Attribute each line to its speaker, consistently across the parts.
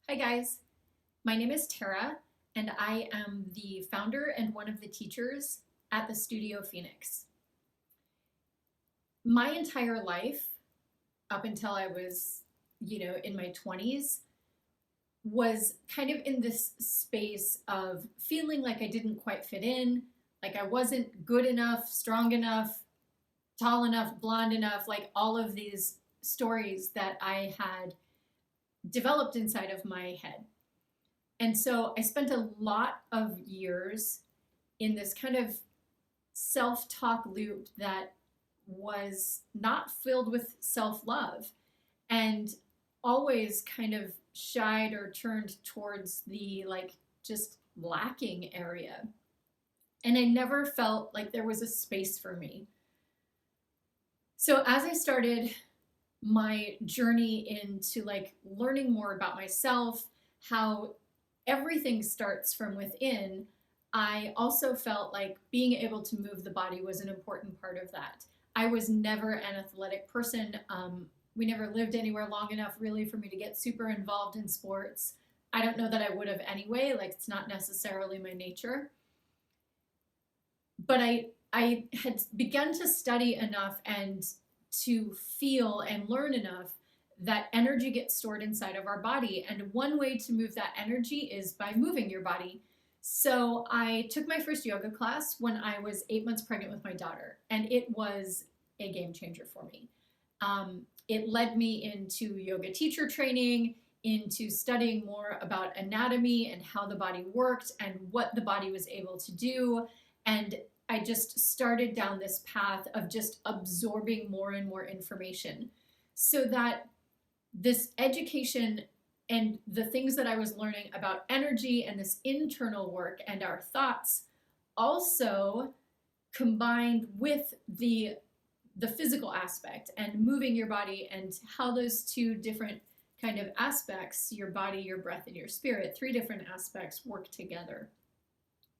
Speaker 1: Hi guys, my name is Tara and I am the founder and one of the teachers at the Studio Phoenix. My entire life, up until I was, in my 20s, was kind of in this space of feeling like I didn't quite fit in, like I wasn't good enough, strong enough, tall enough, blonde enough, like all of these stories that I had developed inside of my head. And so I spent a lot of years in this kind of self talk loop that was not filled with self love and always kind of shied or turned towards the just lacking area. And I never felt like there was a space for me. So as I started my journey into learning more about myself, how everything starts from within, I also felt like being able to move the body was an important part of that. I was never an athletic person. We never lived anywhere long enough really for me to get super involved in sports. I don't know that I would have anyway, like it's not necessarily my nature. But I had begun to study enough and to feel and learn enough that energy gets stored inside of our body. And one way to move that energy is by moving your body. So I took my first yoga class when I was 8 months pregnant with my daughter, and it was a game changer for me. It led me into yoga teacher training, into studying more about anatomy and how the body worked and what the body was able to do. And I just started down this path of just absorbing more and more information so that this education and the things that I was learning about energy and this internal work and our thoughts also combined with the physical aspect and moving your body and how those two different kind of aspects, your body, your breath, and your spirit, three different aspects work together.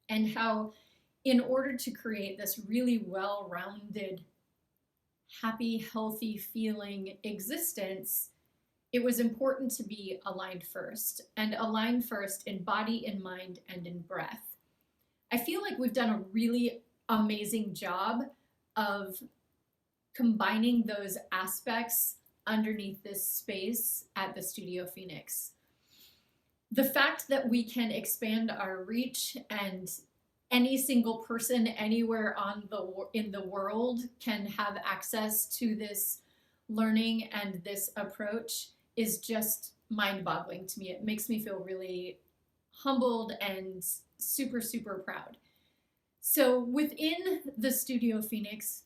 Speaker 1: And how in order to create this really well-rounded, happy, healthy feeling existence, it was important to be aligned first, and aligned first in body, in mind, and in breath. I feel like we've done a really amazing job of combining those aspects underneath this space at the Studio Phoenix. The fact that we can expand our reach and any single person anywhere in the world can have access to this learning and this approach is just mind-boggling to me. It makes me feel really humbled and super, super proud. So within the Studio Phoenix,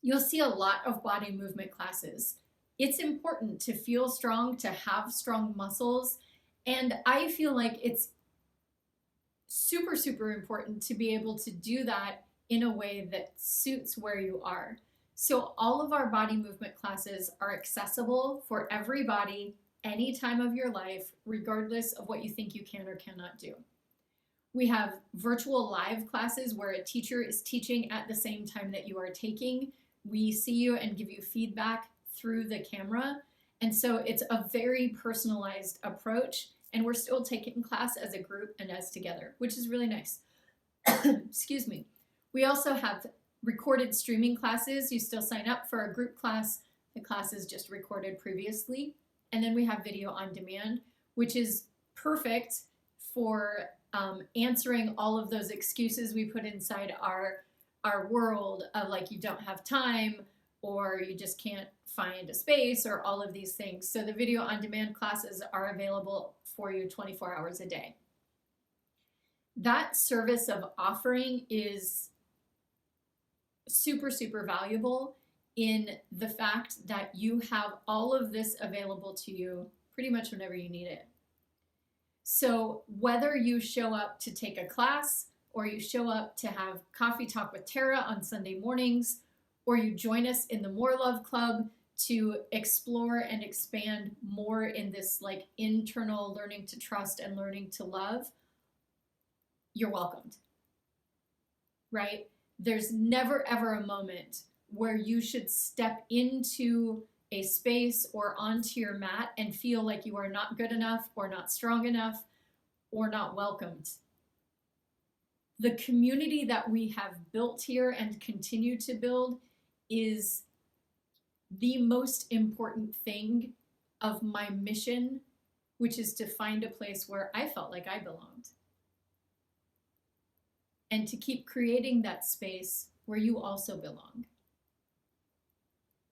Speaker 1: you'll see a lot of body movement classes. It's important to feel strong, to have strong muscles, and I feel like it's super, super important to be able to do that in a way that suits where you are. So all of our body movement classes are accessible for everybody, any time of your life, regardless of what you think you can or cannot do. We have virtual live classes where a teacher is teaching at the same time that you are taking. We see you and give you feedback through the camera. And so it's a very personalized approach, and we're still taking class as a group and as together, which is really nice. Excuse me. We also have recorded streaming classes. You still sign up for a group class. The class is just recorded previously. And then we have video on demand, which is perfect for answering all of those excuses we put inside our world of like you don't have time or you just can't find a space or all of these things. So the video on demand classes are available for you 24 hours a day. That service of offering is super, super valuable in the fact that you have all of this available to you pretty much whenever you need it. So whether you show up to take a class or you show up to have coffee talk with Tarra on Sunday mornings, or you join us in the More Love Club to explore and expand more in this like internal learning to trust and learning to love, you're welcomed, right? There's never ever a moment where you should step into a space or onto your mat and feel like you are not good enough or not strong enough or not welcomed. The community that we have built here and continue to build is the most important thing of my mission, which is to find a place where I felt like I belonged. And to keep creating that space where you also belong,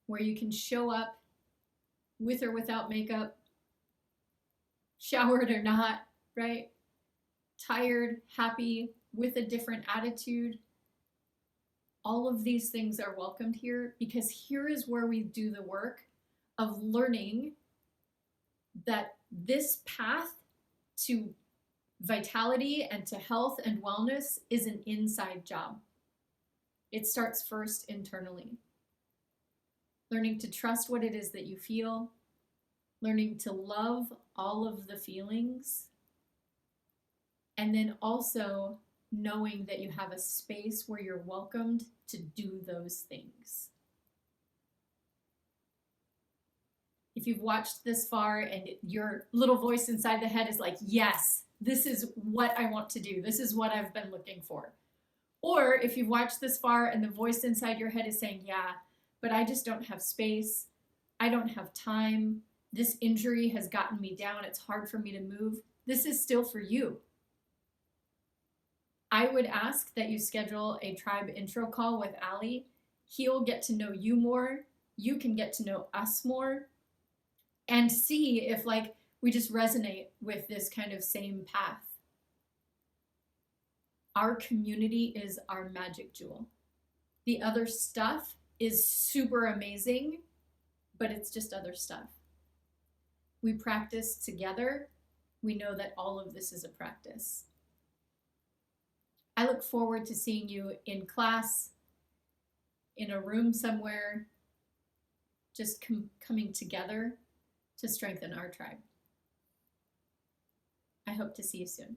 Speaker 1: where you can show up with or without makeup, showered or not, right? Tired, happy, with a different attitude. All of these things are welcomed here, because here is where we do the work of learning that this path to vitality and to health and wellness is an inside job. It starts first internally. Learning to trust what it is that you feel, learning to love all of the feelings, and then also knowing that you have a space where you're welcomed to do those things. If you've watched this far and your little voice inside the head is like, yes, this is what I want to do. This is what I've been looking for. Or if you've watched this far and the voice inside your head is saying, yeah, but I just don't have space. I don't have time. This injury has gotten me down. It's hard for me to move. This is still for you. I would ask that you schedule a tribe intro call with Allie. He'll get to know you more. You can get to know us more and see if we just resonate with this kind of same path. Our community is our magic jewel. The other stuff is super amazing, but it's just other stuff. We practice together. We know that all of this is a practice. I look forward to seeing you in class, in a room somewhere, just coming together to strengthen our tribe. I hope to see you soon.